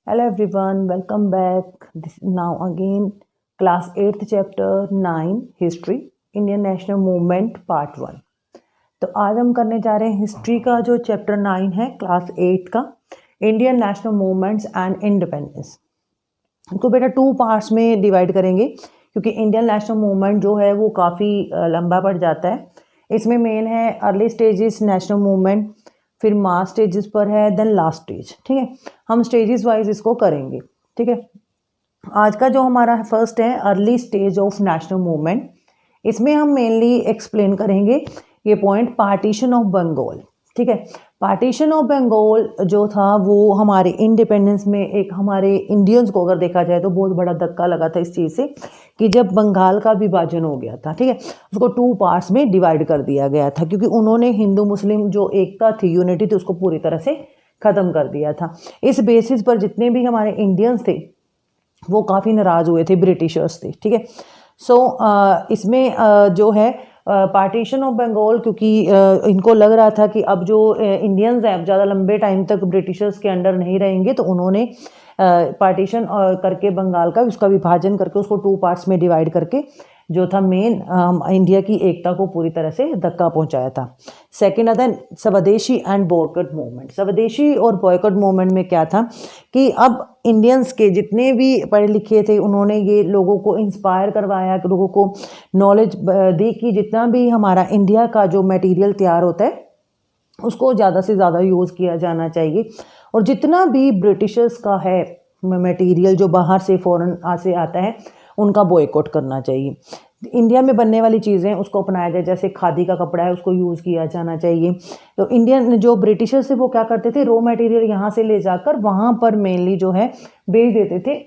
Hello everyone, welcome back. This is now again class 8th chapter 9 history Indian National Movement part 1. तो आज हम करने जा रहे हैं हिस्ट्री का जो चैप्टर 9 है क्लास 8 का Indian national movements and independence. इसको बेटा 2 पार्ट्स में डिवाइड करेंगे क्योंकि इंडियन नेशनल मूवमेंट जो है वो काफ़ी लंबा पड़ जाता है। इसमें मेन है अर्ली स्टेजेस नेशनल मूवमेंट, फिर मास स्टेजेस पर है, देन लास्ट स्टेज। ठीक है, हम स्टेजेस वाइज इसको करेंगे। ठीक है, आज का जो हमारा फर्स्ट है early stage of national movement, इसमें हम मेनली एक्सप्लेन करेंगे ये पॉइंट पार्टीशन ऑफ बंगाल। ठीक है, पार्टीशन ऑफ बंगाल जो था वो हमारे इंडिपेंडेंस में एक हमारे इंडियंस को अगर देखा जाए तो बहुत बड़ा धक्का लगा था इस चीज़ से कि जब बंगाल का विभाजन हो गया था। ठीक है, उसको 2 पार्ट्स में डिवाइड कर दिया गया था क्योंकि उन्होंने हिंदू मुस्लिम जो एकता थी, यूनिटी थी, उसको पूरी तरह से ख़त्म कर दिया था। इस बेसिस पर जितने भी हमारे इंडियंस थे वो काफ़ी नाराज़ हुए थे, ब्रिटिशर्स थे। ठीक है, सो इसमें जो है पार्टीशन ऑफ बंगाल, क्योंकि इनको लग रहा था कि अब जो इंडियंस हैं अब ज़्यादा लंबे टाइम तक ब्रिटिशर्स के अंडर नहीं रहेंगे, तो उन्होंने पार्टीशन करके बंगाल का उसका विभाजन करके उसको 2 पार्ट्स में डिवाइड करके जो था मेन इंडिया की एकता को पूरी तरह से धक्का पहुंचाया था। सेकेंड आता है स्वदेशी एंड बॉयकॉट मूवमेंट। स्वदेशी और बॉयकॉट मूवमेंट में क्या था कि अब इंडियंस के जितने भी पढ़े लिखे थे उन्होंने ये लोगों को इंस्पायर करवाया, लोगों को नॉलेज दी कि जितना भी हमारा इंडिया का जो मटेरियल तैयार होता है उसको ज़्यादा से ज़्यादा यूज़ किया जाना चाहिए, और जितना भी ब्रिटिशर्स का है मटेरियल जो बाहर से फॉरेन से आता है उनका बॉयकॉट करना चाहिए। इंडिया में बनने वाली चीज़ें उसको अपनाया जाए, जैसे खादी का कपड़ा है उसको यूज़ किया जाना चाहिए। तो इंडियन जो ब्रिटिशर्स थे वो क्या करते थे, रॉ मटेरियल यहाँ से ले जाकर वहाँ पर मेनली जो है बेच देते थे।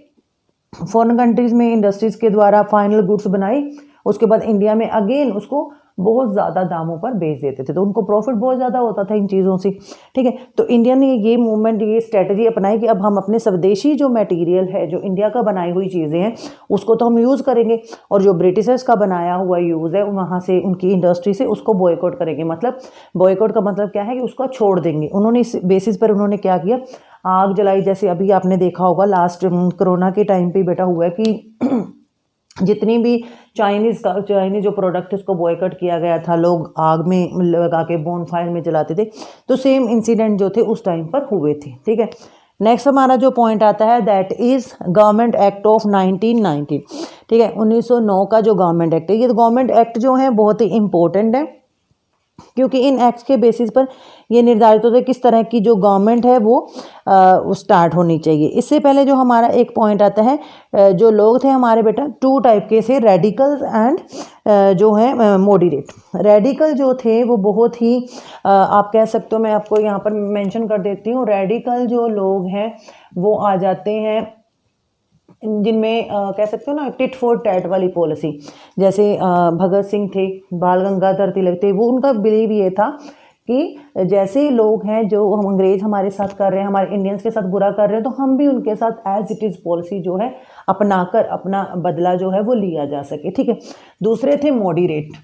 फॉरेन कंट्रीज़ में इंडस्ट्रीज़ के द्वारा फाइनल गुड्स बनाई, उसके बाद इंडिया में अगेन उसको बहुत ज़्यादा दामों पर बेच देते थे, तो उनको प्रॉफिट बहुत ज़्यादा होता था इन चीज़ों से। ठीक है, तो इंडिया ने ये मूवमेंट, ये स्ट्रेटजी अपनाई कि अब हम अपने स्वदेशी जो मटेरियल है, जो इंडिया का बनाई हुई चीज़ें हैं, उसको तो हम यूज़ करेंगे, और जो ब्रिटिशर्स का बनाया हुआ यूज़ है वहाँ से उनकी इंडस्ट्री से उसको बॉयकॉट करेंगे। मतलब बॉयकॉट का मतलब क्या है कि उसको छोड़ देंगे। उन्होंने इस बेसिस पर उन्होंने क्या किया, आग जलाई। जैसे अभी आपने देखा होगा लास्ट कोरोना के टाइम पे बेटा हुआ है कि जितनी भी चाइनीज़ जो प्रोडक्ट उसको बॉयकॉट किया गया था, लोग आग में लगा के बोनफायर में जलाते थे, तो सेम इंसिडेंट जो थे उस टाइम पर हुए थे। ठीक है, नेक्स्ट हमारा जो पॉइंट आता है that is government act of 1990। ठीक है, 1909 का जो गवर्नमेंट एक्ट है, ये गवर्नमेंट एक्ट जो है बहुत ही इंपॉर्टेंट है क्योंकि इन एक्ट्स के बेसिस पर ये निर्धारित होता है किस तरह की जो गवर्नमेंट है वो स्टार्ट होनी चाहिए। इससे पहले जो हमारा एक पॉइंट आता है, जो लोग थे हमारे बेटा 2 टाइप के थे, रेडिकल्स एंड जो है मॉडरेट। रेडिकल जो थे वो बहुत ही आप कह सकते हो, मैं आपको यहाँ पर मेंशन कर देती हूँ, रेडिकल जो लोग हैं वो आ जाते हैं जिनमें कह सकते हो ना टिट फॉर टैट वाली पॉलिसी। जैसे भगत सिंह थे, बाल गंगाधर तिलक थे, वो उनका बिलीव ये था कि जैसे लोग हैं जो हम अंग्रेज हमारे साथ कर रहे हैं, हमारे इंडियंस के साथ बुरा कर रहे हैं, तो हम भी उनके साथ एज इट इज़ पॉलिसी जो है अपनाकर अपना बदला जो है वो लिया जा सके। ठीक है, दूसरे थे मॉडरेट।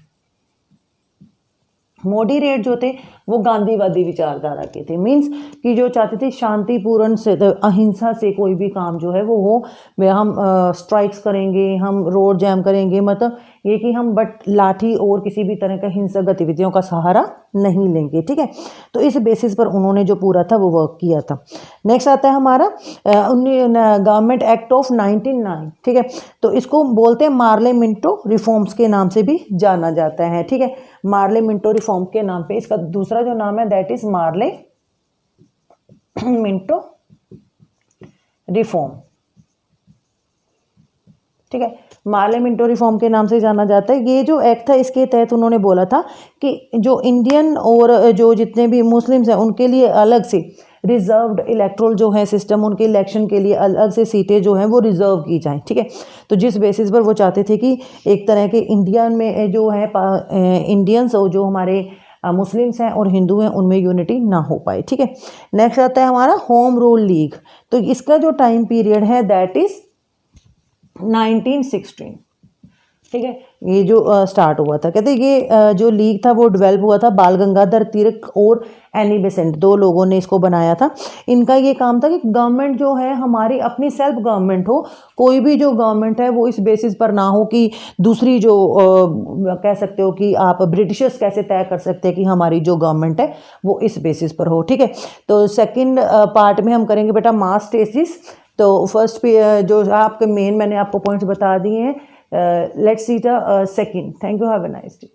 मॉडरेट जो थे वो गांधीवादी विचारधारा के थे, मींस कि जो चाहते थे शांतिपूर्ण से, अहिंसा से कोई भी काम जो है वो हो, हम स्ट्राइक्स करेंगे, हम रोड जैम करेंगे, मतलब ये कि हम बट लाठी और किसी भी तरह का हिंसक गतिविधियों का सहारा नहीं लेंगे। ठीक है, तो इस बेसिस पर उन्होंने जो पूरा था वो वर्क किया था। नेक्स्ट आता है हमारा गवर्नमेंट एक्ट ऑफ 1909। ठीक है, तो इसको बोलते हैं मार्ले मिंटो रिफॉर्म्स के नाम से भी जाना जाता है। ठीक है, मार्ले मिंटो रिफॉर्म के नाम पे इसका दूसरा जो नाम है that is Morley Minto reform. ठीक है, मार्ले मिंटो रिफॉर्म के नाम से जाना जाता है। ये जो एक्ट था इसके तहत उन्होंने बोला था कि जो इंडियन और जो जितने भी मुस्लिम्स हैं उनके लिए अलग से रिजर्व्ड इलेक्ट्रोल जो है सिस्टम, उनके इलेक्शन के लिए अलग से सीटें जो हैं वो रिजर्व की जाएं। ठीक है, तो जिस बेसिस पर वो चाहते थे कि एक तरह के इंडिया में जो है इंडियंस और जो हमारे मुस्लिम्स हैं और हिंदू हैं उनमें यूनिटी ना हो पाए। ठीक है, नेक्स्ट आता है हमारा होम रूल लीग। तो इसका जो टाइम पीरियड है दैट इज 1916। ठीक है। ये जो स्टार्ट हुआ था, कहते ये जो लीग था वो डेवलप हुआ था बाल गंगाधर तिलक और एनी बेसेंट, 2 लोगों ने इसको बनाया था। इनका ये काम था कि गवर्नमेंट जो है हमारी अपनी सेल्फ गवर्नमेंट हो, कोई भी जो गवर्नमेंट है वो इस बेसिस पर ना हो कि दूसरी जो कह सकते हो कि आप ब्रिटिशर्स कैसे तय कर सकते हैं कि हमारी जो गवर्नमेंट है वो इस बेसिस पर हो। ठीक है, तो सेकेंड पार्ट में हम करेंगे बेटा मास स्टेसिस। तो फर्स्ट जो आपके मेन मैंने आपको पॉइंट्स बता दिए हैं। Let's see the second. Thank you. Have a nice day.